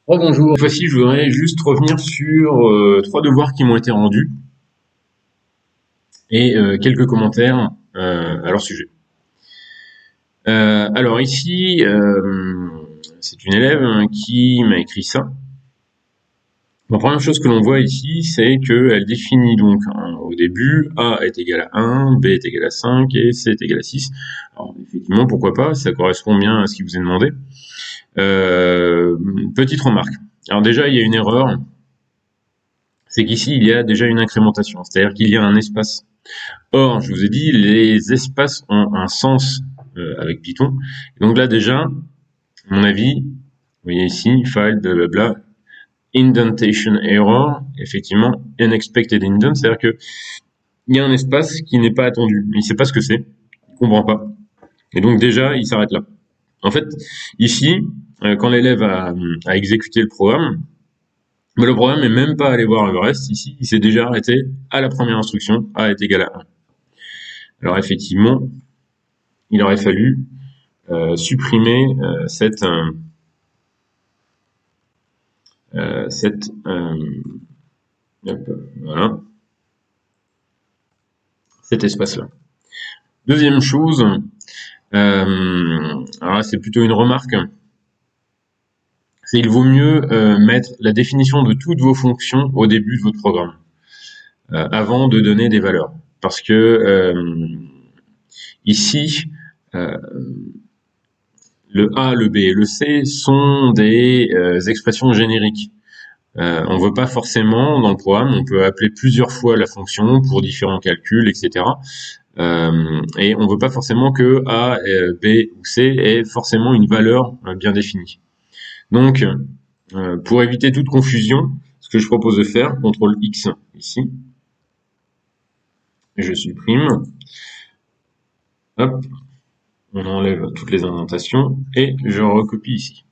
Oh, bonjour, cette fois-ci je voudrais juste revenir sur trois devoirs qui m'ont été rendus et quelques commentaires à leur sujet. Alors ici, c'est une élève qui m'a écrit ça. La première chose que l'on voit ici, c'est qu'elle définit donc au début A est égal à 1, B est égal à 5 et C est égal à 6. Alors effectivement, pourquoi pas, ça correspond bien à ce qui vous est demandé. Petite remarque. Alors déjà, il y a une erreur, c'est qu'ici, il y a déjà une incrémentation, c'est-à-dire qu'il y a un espace. Or, je vous ai dit, les espaces ont un sens avec Python. Donc là, déjà, à mon avis, vous voyez ici, file, blablabla, indentation error, effectivement, unexpected indent, c'est-à-dire que il y a un espace qui n'est pas attendu. Il ne sait pas ce que c'est, il ne comprend pas. Et donc déjà, il s'arrête là. En fait, ici, quand l'élève a exécuté le programme, mais le programme n'est même pas allé voir le reste. Ici, il s'est déjà arrêté à la première instruction, A est égal à 1. Alors effectivement, il aurait fallu supprimer cette voilà, cet espace-là. Deuxième chose, alors là, c'est plutôt une remarque, c'est il vaut mieux mettre la définition de toutes vos fonctions au début de votre programme, avant de donner des valeurs. Parce que ici, le A, le B et le C sont des expressions génériques. On ne veut pas forcément, dans le programme, on peut appeler plusieurs fois la fonction pour différents calculs, etc. Et on ne veut pas forcément que A, B ou C ait forcément une valeur bien définie. Donc, pour éviter toute confusion, ce que je propose de faire, CTRL X ici, je supprime, hop, on enlève toutes les indentations et je recopie ici.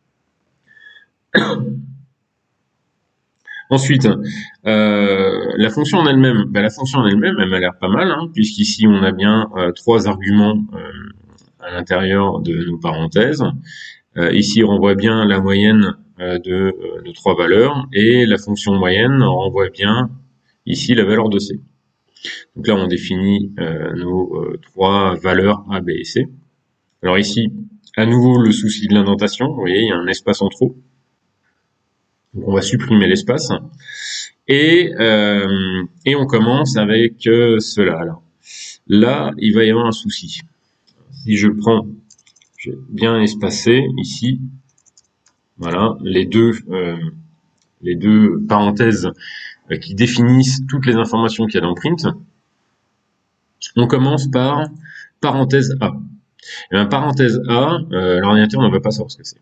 Ensuite, la fonction en elle-même, elle m'a l'air pas mal, hein, puisqu'ici on a bien trois arguments à l'intérieur de nos parenthèses. Ici, on renvoie bien la moyenne de nos trois valeurs, et la fonction moyenne renvoie bien ici la valeur de C. Donc là, on définit nos trois valeurs A, B et C. Alors ici, à nouveau, le souci de l'indentation. Vous voyez, il y a un espace en trop. Donc on va supprimer l'espace. Et on commence avec cela. Alors, là, il va y avoir un souci. Si je prends, je vais bien espacer ici, voilà, les deux parenthèses qui définissent toutes les informations qu'il y a dans print. On commence par parenthèse A. Et bien, parenthèse A, l'ordinateur ne va pas savoir ce que c'est.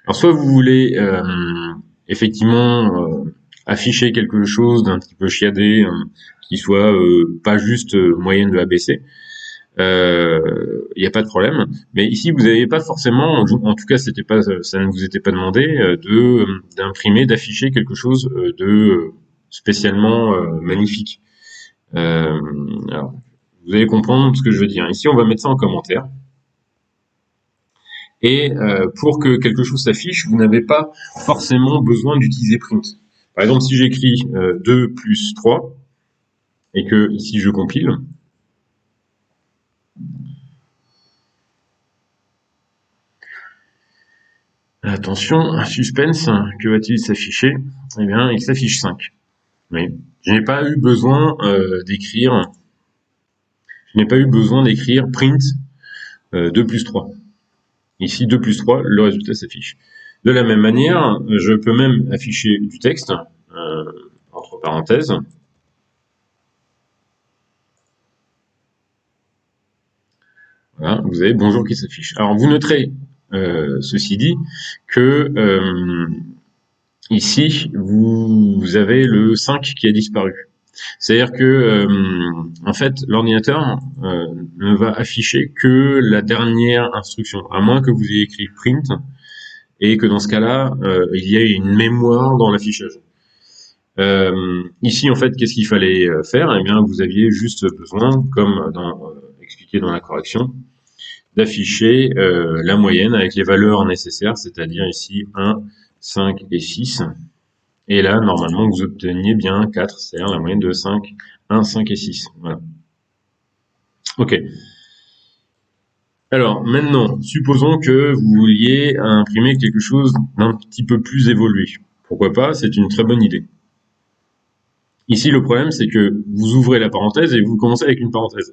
Alors, soit vous voulez effectivement afficher quelque chose d'un petit peu chiadé, qui soit pas juste moyenne de ABC, il n'y a pas de problème. Mais ici, vous n'avez pas forcément, en tout cas, ça ne vous était pas demandé d'imprimer, d'afficher quelque chose de spécialement magnifique. Alors, vous allez comprendre ce que je veux dire. Ici, on va mettre ça en commentaire. Et pour que quelque chose s'affiche, vous n'avez pas forcément besoin d'utiliser print. Par exemple, si j'écris 2 plus 3, et que ici je compile, attention, suspense, que va-t-il s'afficher? Eh bien, il s'affiche 5. Oui. Je n'ai pas eu besoin d'écrire print 2 plus 3. Ici, 2 plus 3, le résultat s'affiche. De la même manière, je peux même afficher du texte, entre parenthèses. Voilà, vous avez bonjour qui s'affiche. Alors, vous noterez, ceci dit, que ici, vous avez le 5 qui a disparu. C'est-à-dire que, en fait, l'ordinateur ne va afficher que la dernière instruction, à moins que vous ayez écrit print, et que dans ce cas-là, il y ait une mémoire dans l'affichage. Ici, en fait, qu'est-ce qu'il fallait faire? Eh bien, vous aviez juste besoin, comme expliqué dans la correction, d'afficher la moyenne avec les valeurs nécessaires, c'est-à-dire ici 1, 5 et 6. Et là, normalement, vous obteniez bien 4, c'est-à-dire la moyenne de 5, 1, 5 et 6. Voilà. Ok. Alors, maintenant, supposons que vous vouliez imprimer quelque chose d'un petit peu plus évolué. Pourquoi pas? C'est une très bonne idée. Ici, le problème, c'est que vous ouvrez la parenthèse et vous commencez avec une parenthèse.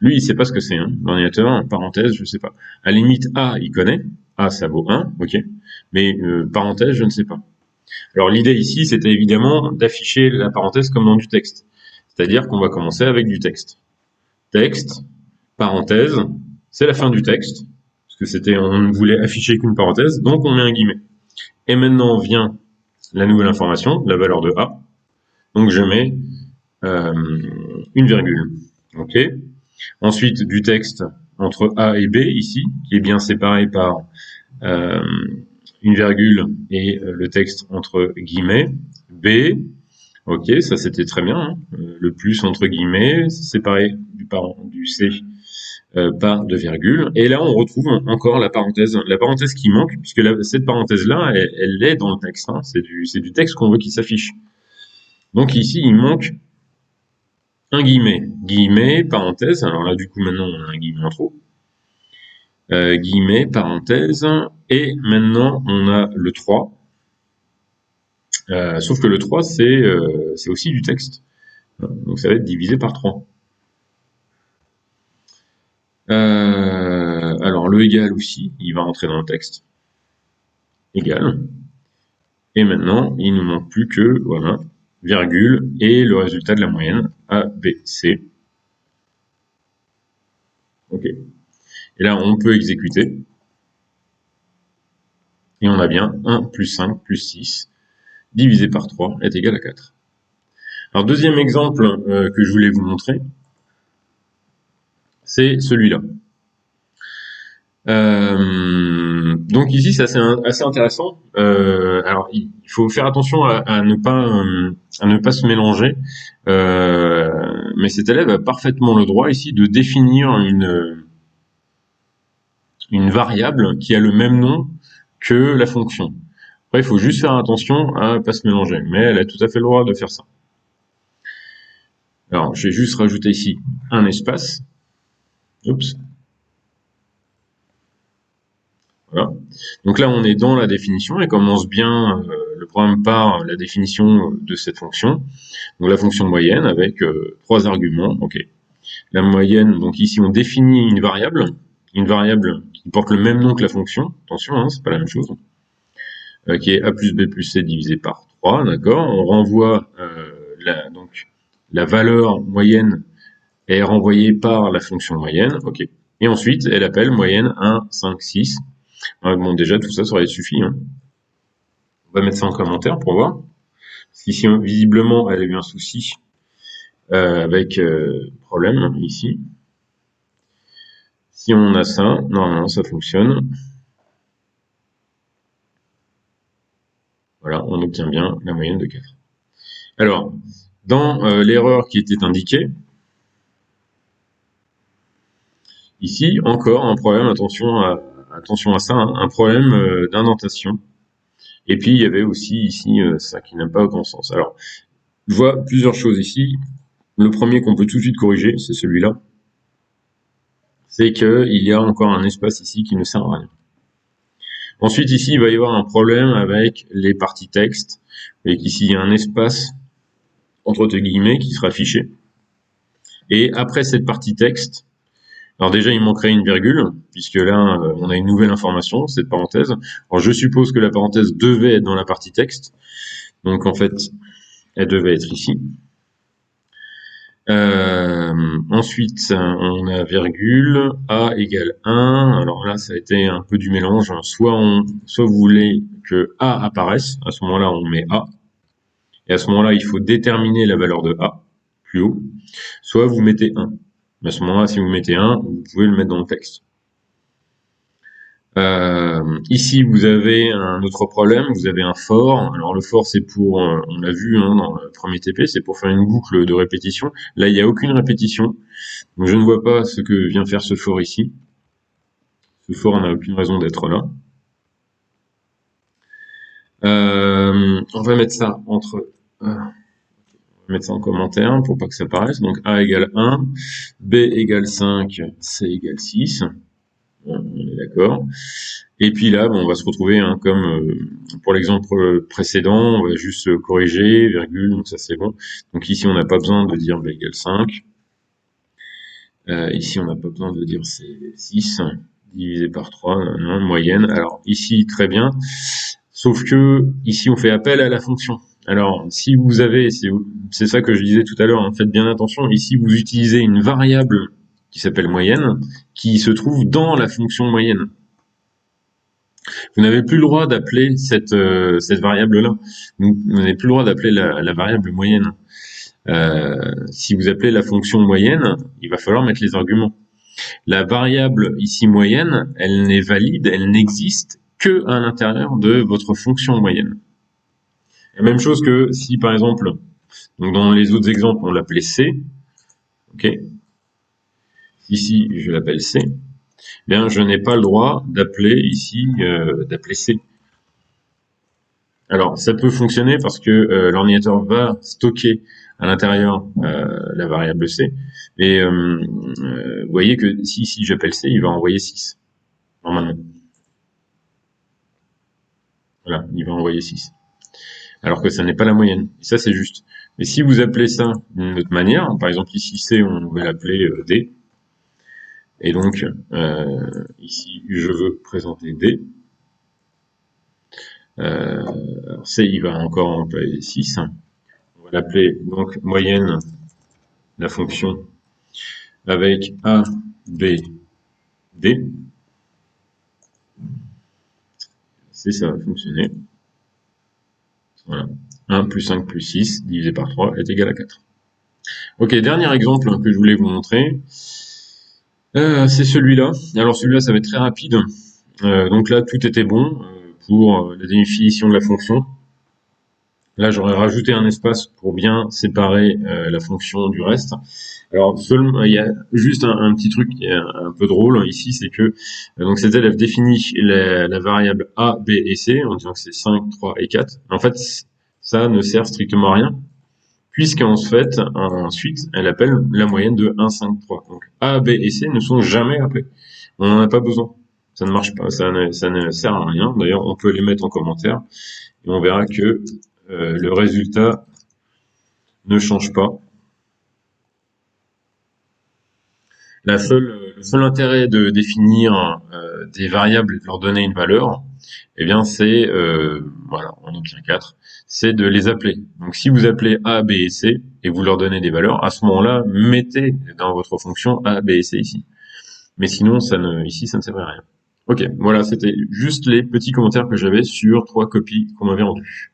Lui, il sait pas ce que c'est, hein. L'ordinateur, parenthèse, je sais pas. À la limite, A, il connaît. A, ça vaut 1, ok. Mais parenthèse, je ne sais pas. Alors, l'idée ici, c'était évidemment d'afficher la parenthèse comme dans du texte. C'est-à-dire qu'on va commencer avec du texte. Texte, parenthèse, c'est la fin du texte. Parce que c'était, on ne voulait afficher qu'une parenthèse, donc on met un guillemet. Et maintenant vient la nouvelle information, la valeur de A. Donc je mets une virgule. Ok. Ensuite, du texte entre A et B, ici, qui est bien séparé par une virgule et le texte entre guillemets. B, ok, ça c'était très bien. Hein. Le plus entre guillemets, séparé du C par deux virgules. Et là, on retrouve encore la parenthèse qui manque, puisque cette parenthèse-là, elle est dans le texte. Hein. C'est du texte qu'on veut qu'il s'affiche. Donc ici, il manque un guillemet. Guillemet, parenthèse. Alors là, du coup, maintenant, on a un guillemet en trop. Guillemet, parenthèse. Et maintenant, on a le 3. Sauf que le 3, c'est aussi du texte. Donc ça va être divisé par 3. Alors le égal aussi, il va rentrer dans le texte. Égal. Et maintenant, il nous manque plus que, voilà, virgule, et le résultat de la moyenne, A, B, C. Ok. Et là, on peut exécuter. Et on a bien 1 plus 5 plus 6 divisé par 3 est égal à 4. Alors, deuxième exemple que je voulais vous montrer, c'est celui-là. Donc ici, c'est assez intéressant. Alors, il faut faire attention à ne pas se mélanger. Mais cet élève a parfaitement le droit ici de définir une variable qui a le même nom que la fonction. Après, il faut juste faire attention à ne pas se mélanger. Mais elle a tout à fait le droit de faire ça. Alors, je vais juste rajouter ici un espace. Oups. Voilà. Donc là, on est dans la définition et commence bien le programme par la définition de cette fonction. Donc la fonction moyenne avec 3 arguments. Ok. La moyenne, donc ici on définit une variable qui porte le même nom que la fonction. Attention, hein, c'est pas la même chose. Qui est a plus b plus c divisé par 3, d'accord. On renvoie donc la valeur moyenne est renvoyée par la fonction moyenne. Ok. Et ensuite, elle appelle moyenne 1, 5, 6. Bon, déjà, tout ça aurait suffi. Hein. On va mettre ça en commentaire pour voir. Parce qu'ici, visiblement, elle a eu un souci avec problème ici. Si on a ça, normalement, ça fonctionne. Voilà, on obtient bien la moyenne de 4. Alors, dans l'erreur qui était indiquée, ici, encore un problème, attention à ça, hein, un problème d'indentation. Et puis, il y avait aussi ici ça qui n'a pas grand sens. Alors, je vois plusieurs choses ici. Le premier qu'on peut tout de suite corriger, c'est celui-là. C'est qu'il y a encore un espace ici qui ne sert à rien. Ensuite, ici, il va y avoir un problème avec les parties texte, et qu'ici, il y a un espace entre guillemets qui sera affiché. Et après cette partie texte, alors déjà, il manquerait une virgule, puisque là, on a une nouvelle information, cette parenthèse. Alors, je suppose que la parenthèse devait être dans la partie texte. Donc, en fait, elle devait être ici. Ensuite, on a virgule, A égale 1. Alors là, ça a été un peu du mélange. Soit vous voulez que A apparaisse. À ce moment-là, on met A. Et à ce moment-là, il faut déterminer la valeur de A, plus haut. Soit vous mettez 1. Mais à ce moment-là, si vous mettez 1, vous pouvez le mettre dans le texte. Ici, vous avez un autre problème, vous avez un for. Alors le for, c'est pour, on l'a vu hein, dans le premier TP, c'est pour faire une boucle de répétition. Là, il n'y a aucune répétition. Donc je ne vois pas ce que vient faire ce for ici. Ce for n'a aucune raison d'être là. On va mettre ça mettre ça en commentaire pour pas que ça apparaisse. Donc A égale 1, B égale 5, C égale 6. On est d'accord. Et puis là, bon, on va se retrouver comme pour l'exemple précédent, on va juste corriger, virgule, donc ça c'est bon. Donc ici, on n'a pas besoin de dire B égale 5. Ici, on n'a pas besoin de dire c'est 6 divisé par 3, non, moyenne. Alors ici, très bien. Sauf que ici, on fait appel à la fonction. Alors, si vous avez, c'est ça que je disais tout à l'heure, hein, faites bien attention. Ici, vous utilisez une variable qui s'appelle moyenne, qui se trouve dans la fonction moyenne. Vous n'avez plus le droit d'appeler cette variable-là. Vous n'avez plus le droit d'appeler la variable moyenne. Si vous appelez la fonction moyenne, il va falloir mettre les arguments. La variable ici moyenne, elle n'est valide, elle n'existe que à l'intérieur de votre fonction moyenne. La même chose que si par exemple, donc dans les autres exemples, on l'appelait C, ok. Ici, je l'appelle C. Bien, je n'ai pas le droit d'appeler ici, d'appeler C. Alors, ça peut fonctionner parce que l'ordinateur va stocker à l'intérieur la variable C. Et vous voyez que si j'appelle C, il va envoyer 6, normalement. Voilà, il va envoyer 6. Alors que ça n'est pas la moyenne. Et ça, c'est juste. Mais si vous appelez ça d'une autre manière, par exemple ici C, on va l'appeler D. Et donc, ici, je veux présenter D. Alors C, il va encore employer 6. On va l'appeler donc moyenne, la fonction, avec A, B, D. C, ça va fonctionner. Voilà. 1 plus 5 plus 6 divisé par 3 est égal à 4. Ok, dernier exemple que je voulais vous montrer. C'est celui-là. Alors celui-là, ça va être très rapide. Donc là, tout était bon pour la définition de la fonction. Là, j'aurais rajouté un espace pour bien séparer la fonction du reste. Alors, seulement, il y a juste un petit truc un peu drôle ici, c'est que donc cet élève définit la variable A, B et C en disant que c'est 5, 3 et 4. En fait, ça ne sert strictement à rien, puisqu'en fait, ensuite, elle appelle la moyenne de 1, 5, 3. Donc A, B et C ne sont jamais appelés. On n'en a pas besoin. Ça ne marche pas, ça ne sert à rien. D'ailleurs, on peut les mettre en commentaire et on verra que le résultat ne change pas. Le seul intérêt de définir des variables et de leur donner une valeur, eh bien c'est, voilà, on obtient 4, c'est de les appeler. Donc si vous appelez A, B et C et vous leur donnez des valeurs, à ce moment-là, mettez dans votre fonction A, B et C ici. Mais sinon, ici, ça ne sert à rien. Ok, voilà, c'était juste les petits commentaires que j'avais sur 3 copies qu'on m'avait rendues.